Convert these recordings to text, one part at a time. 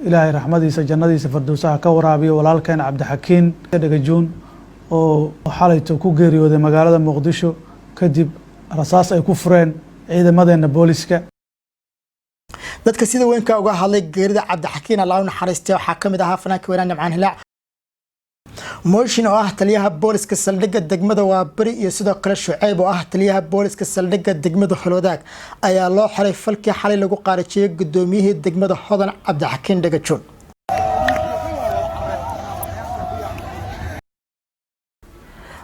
ilaahay raxmadiisa jannadiisa firdowsaha ka waraabiyo walaalkeen cabdixakiin dhagajuun oo xalayto ku geeriyooday magaalada muqdisho kadib rasaas ay ku fureen ciidamadeena booliska. dadka sida weynka uga hadlay geerida cabdixakiin Allah u naxariistay waxaa kamid ahaa fanaanka weynaan Nimcaan Hilaac mooshin oo ah taliyaha booliska saldhigga degmada Waabari iyo sidoo kale Shucayb oo ah taliyaha booliska saldhigga degmada Holwadaag ayaa loo xiray falkii xalay lagu qaarajiyay gudoomiyihii degmada Hodan Cabdixakiin Dhagajoon.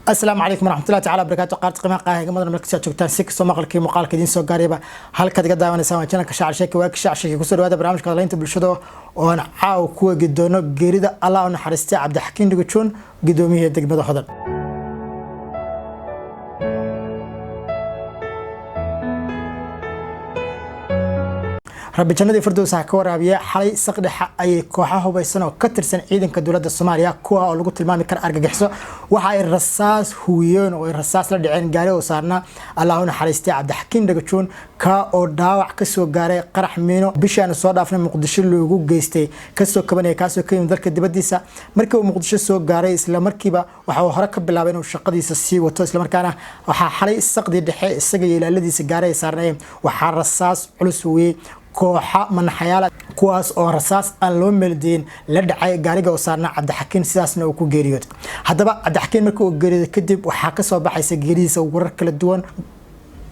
السلام عليكم ورحمة الله تعالى وبركاته. قارت قيمة قاهرة مدن مركز شوكتان سك سماق الكي مقال كدين سو قاريبا هل كتقد داوان سوى جنك شعر شيك واك شعر شيك كسر هذا برنامج كذا انت بالشدو وانا عاو كوا جدونو جريدة الله ونحرستي عبدحكين دقتشون قدوميه دقمة حضر. ربي جنودي فردوس كورابيا حالي سقدح أي كوحه بيسنو كتر سن عيدن كدولة الصومالية كوها أو لقط المامي كان أرجع جحسو وحاي الرصاص هويون والرصاص لدعين جاري وصارنا الله حريستي عبدحكين دقتشون كا أو داوع كسو جاري قرح منو بيشان الصوت أفنى مقدش اللي يجو جيستي كسو كبني كاسو كيم ذلك دبديسا مركب مقدش السو جاري إسلا مركبة وحاو حركب باللعبين والشقديس السي وتوس لمركانه وحا حالي السقدي دحي السقي إلى الذي سجاري صارنا وحا الرصاص علسوي kooxa manaxyaal kuwaas oo rasaas aan loo meeldeyn la dhacay gaariga oo saarna Cabdixakiin sidaasna uu ku geeriyooday. Haddaba Cabdixakiin markii uu geeriyooday kadib waxaa ka soo baxaysa geeridiisa warar kala duwan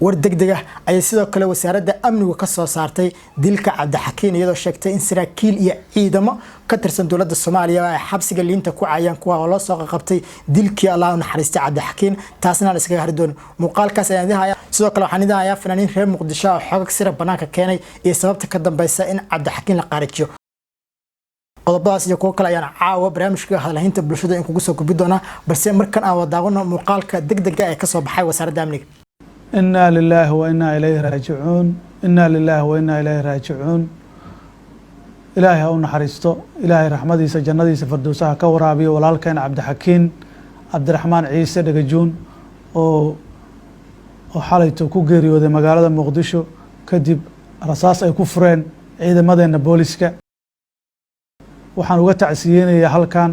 war degdeg ah ay sidoo kale wasaaradda amniga ka soo saartay dilka Cabdixakiin iyadoo sheegtay in saraakiil iyo ciidamo ka tirsan dowladda Soomaaliya ay xabsiga liinta ku caayaan kuwa oo loo soo qabtay dilkii Allah u naxariistay Cabdixakiin taasna la iskaga hari doono. Muuqaalkaas ayaan idin sidoo kale waxaan idin hayaa fanaaniin reer Muqdisho oo xog sir banaanka keenay iyo sababta ka dambaysa in Cabdixakiin la qaarijiyo. qodobadaas iyo kuwa kale ayaan caawa barnaamijka hadalhaynta bulshada in kugu soo gudbi doona balse markan aan wadaagno muuqaalka degdega ee ka soo baxay wasaaradda amniga. إنا لله وإنا إليه راجعون إنا لله وإنا إليه راجعون إلهي أو نحرسته إلهي رحمديسا جناديسا فردوسها كورابي walaalkeen cabdixakiin cabdiraxmaan ciise dhagajuun oo xalayto ku geeriyooday magaalada muqdisho kadib rasaas ay ku fureen ciidamadeena booliska. waxaan uga tacsiyeenayaa halkan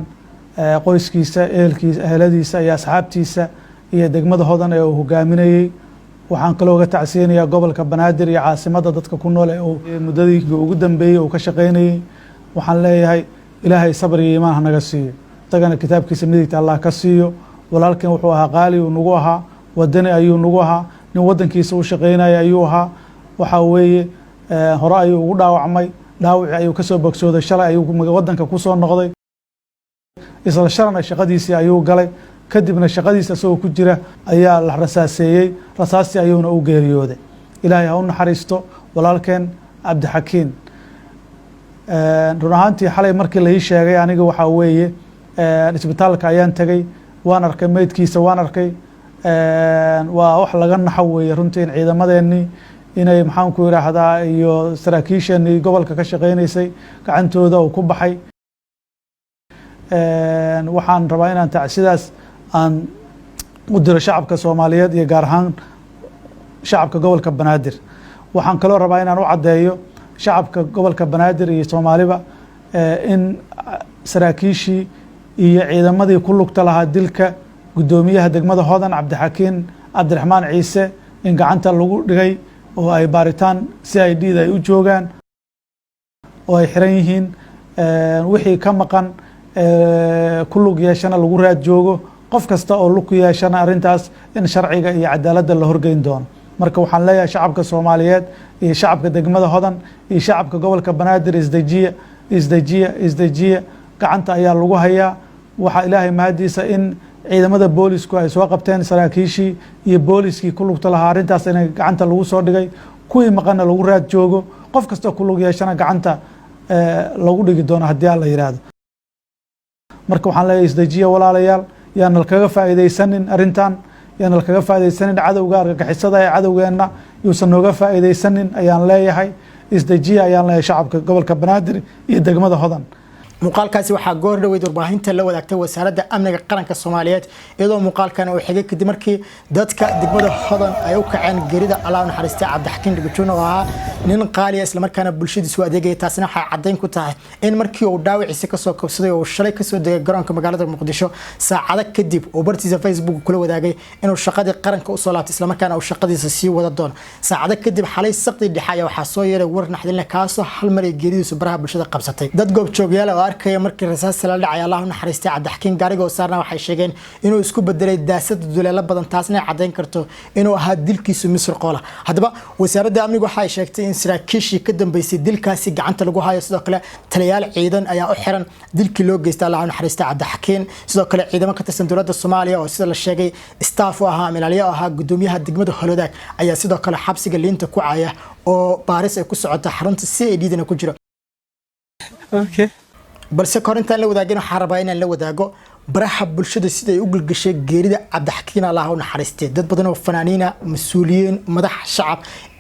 qoyskiisa ehelkiisa eheladiisa iyo asxaabtiisa iyo degmada Hodan ee uu hogaaminayay. waxaan kaloo uga tacsiyeenayaa gobolka Banaadir iyo caasimadda dadka ku nool ee muddadii ugu dambeeyay uu ka shaqeynayay. waxaan leeyahay ilaahay sabr iyo iimaan naga siiyo tagana kitaabkiisa midigta Allah ka siiyo. walaalkeen wuxuu ahaa qaali uu nagu ahaa wadani ayuu nagu ahaa nin wadankiisa u shaqeynaya ayuu ahaa. waxa weeye hore ayuu ugu dhaawacmay dhaawaci ayuu ka soo bogsooday shalay ayuu wadanka ku soo noqday isla shalana shaqadiisii ayuu galay kadibna shaqadiisa soo ku jira ayaa la rasaaseeyay rasaastii ayuuna u geeriyooday. ilaahay ha u naxariisto walaalkeen Cabdixakiin. run ahaantii xalay markii la ii sheegay aniga waxa weeye isbitaalka ayaan tagay waan arkay meydkiisa waan arkay waa wax laga naxo weeye runtii in ciidamadeennii inay maxaan ku yiraahdaa iyo saraakiishanii gobolka ka shaqeynaysay gacantooda uu ku baxay. waxaan rabaa inaan tacsidaas aan u diro shacabka Soomaaliyeed iyo gaar ahaan shacabka gobolka Banaadir. waxaan kaloo rabaa inaan u cadeeyo shacabka gobolka Banaadir iyo Soomaaliba in saraakiishii iyo ciidamadii ku lugta lahaa dilka gudoomiyaha degmada Hodan Cabdixakiin Cabdiraxmaan Ciise in gacanta lagu dhigay oo ay baaritaan CID ay u joogaan oo ay xiran yihiin. wixii ka maqan ku lug yeeshana lagu raad joogo qof kasta oo lug yeeshana arintaas in sharciga iyo cadaaladda la horgeyn doono. marka waxaan leeyahay shacabka Soomaaliyeed iyo shacabka degmada Hodan iyo shacabka gobolka Banaadir isdajiya gacanta ayaa lagu hayaa. waxa ilaahay mahadiisa in ciidamada boolisku ay soo qabteen saraakiishii iyo booliskii ku lugta lahaa arintaas in gacanta lagu soo dhigay kuwii maqana lagu raad joogo qof kasta ku lug yeeshana gacanta lagu dhigi doono haddii la yiraahdo. marka waxaan leeyahay isdajiya walaalayaal yaan kaga faa'iideysanin arintan yaan kaga faa'iideysanin cadawga argagixisada ee cadawgeena yuusan nooga faa'iideysanin ayaan leeyahay isdajiya ayaan leeyahay shacabka gobolka Banaadir iyo degmada Hodan. muuqaalkaasi waxaa goor dhaweyd warbaahinta la wadaagtay wasaaradda amniga qaranka Soomaaliyeed iyadoo muuqaalkan uu xigay kadib markii dadka degmada Hodan ay u kaceen geerida Allah naxariistay Cabdixakiin Dhagajoon oo ahaa nin qaali ah isla markaana bulshadiisu adeegay taasina waxay cadeyn ku tahay in markii uu dhaawiciisa ka soo kabsaday oo shalay ka soo degay garoonka magaalada Muqdisho saacado kadib uu bartiisa Facebook kula wadaagay inuu shaqadii qaranka u soo laabtay isla markaana uu shaqadiisa sii wada doono saacado kadib xalay saqdi dhixaya waxaa soo yeeray war naxdin leh kaasoo hal mar ay geeridiisu baraha bulshada qabsatay dad goob joogyaal oo arkaya markii rasaas la dhacay Allah naxariistay Cabdixakiin gaariga oo saarna waxay sheegeen inuu isku bedelay daasad duleelo badan taasna cadeyn karto inuu ahaa dilkiisu Misr qola hadaba wasaaradda amniga waxay sheegtay in saraakiishii ka dambeysay dilkaasi gacanta lagu hayo sidoo kale taliyaal ciidan ayaa u xiran dilkii loo geystay Allah naxariistay Cabdixakiin sidoo kale ciidamo ka tirsan dowladda Soomaaliya oo sida la sheegay staff u ahaa milaliya oo ahaa gudoomiyaha degmada Holodaag ayaa sidoo kale xabsiga liinta ku caaya oo baaris ay ku socota xarunta CID-na ku jiro balse korintaan la wadaagin waxaan rabaa inaan la wadaago baraha bulshada sida ay u gulgashay geerida Cabdixakiin Allah u naxariistay dad badan oo fanaaniina mas'uuliyiin madax shacab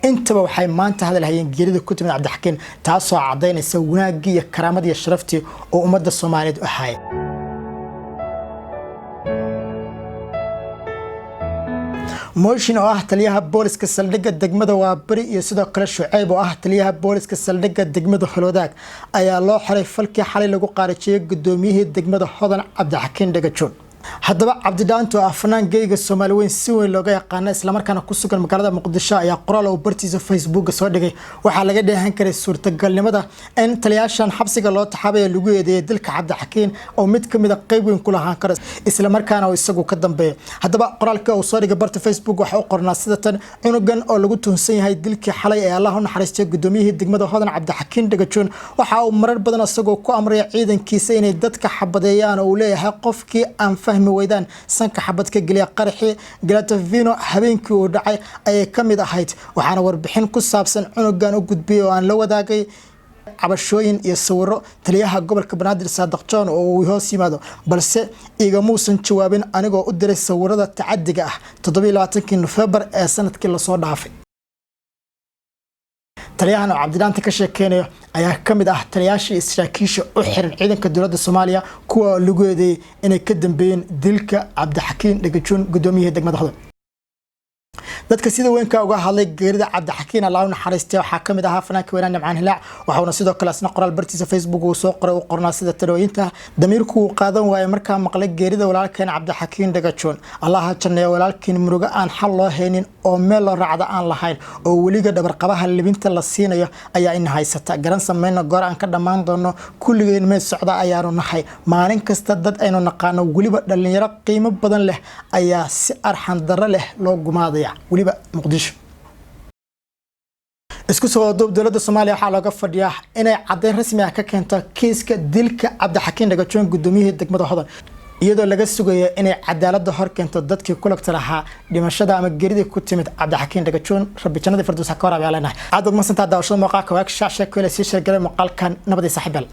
intaba waxay maanta hadal hayeen geerida ku timid Cabdixakiin taasoo cadeynaysa wanaagii iyo karaamadii iyo sharaftii oo ummadda Soomaaliyeed u ahayd موشن أه تليها بوليس كسلدقة دقمة وابري يسودا كل شعيب أه تليها بوليس كسلدقة دقمة خلوداك أي الله حري فلك حالي لقو قارتشي قدوميه دقمة حضن عبدixakiin Dhagajoon haddaba cabdidaanto afnaan geeyga Soomaaliyeed si weyn looga yaqaan isla markaana ku sugan magaalada Muqdisho ayaa qoraal oo bartiisa Facebook soo dhigay waxa laga dheehan karay suurtagalnimada in taliyaashan xabsiga loo taxaabay lagu eedeeyay dilka Cabdixakiin oo mid kamid ah qayb weyn ku lahaan kara isla markaana uu isagu ka dambeeyay haddaba qoraalka uu soo dhigay barta Facebook waxa uu qornaa sidatan cunugan oo lagu tuhunsan yahay dilkii xalay ee Allah u naxariistay gudoomiyihii degmada Hodan Cabdixakiin Dhagajoon waxa uu marar badan asagoo ku amray ciidankiisa inay dadka xabadeeyaan oo leeyahay qofkii aan fahmi weydaan sanka xabadka galiya qarxi Galatavino habeenkii uu dhacay ay kamid ahayd waxaana warbixin ku saabsan cunugan u gudbiyay oo aan la wadaagay cabashooyin iyo sawiro taliyaha gobolka Banaadir Saadaq John oo uu hoos yimaado balse iga muusan jawaabin anigoo u diray sawirada tacadiga ah 27 November ee sanadkii la soo dhaafay taliyahan cabdidaanta ka sheekeynaya ayaa kamid ah taliyaashii israakiisha u xiran ciidanka dowladda Soomaaliya kuwa lagu eedeeyay inay ka dambeeyeen dilka Cabdixakiin Dhagajoon gudoomiyaha degmada Hodan dadka sida weyn ka uga hadlay geerida Cabdixakiin Allah u naxariistay waxa kamid ah fanaanka weynaan Nimcaan Hilaac waxaana sidoo kale asna qoraal bartiisa Facebook uu soo qoray oo qornaa sida talooyinta damiirku uu qaadan waayay markaa maqlay geerida walaalkeen Cabdixakiin Dhagajoon Allah ha janneeyo walaalkiin muruga aan xal loo haynin oo meel loo raacdo aan lahayn oo waliga dhabar qabaha libinta la siinayo ayaa in haysata garan sameeyna goor aan ka dhamaan doono kulligeen meel socda ayaanu nahay maalin kasta dad aynu naqaano waliba dhalinyaro qiimo badan leh ayaa si arxan darro leh loo gumaadaya waliba Muqdisho isku soo doob dowladda Soomaaliya waxa looga fadhiyaa inay cadeyn rasmi ah ka keento kiiska dilka Cabdixakiin Dhagajoon gudoomiyaha degmada Hodan iyadoo laga sugayo inay cadaaladda hor keento dadkii ku lugta lahaa dhimashada ama geerida ku timid Cabdixakiin Dhagajoon rabbi jannada firdawsa ka waraabiya leenahay aad ugu masantaa daawashada muuqaalka waa ka shaashada kale si sheegay muuqaalkan nabadii saaxiibal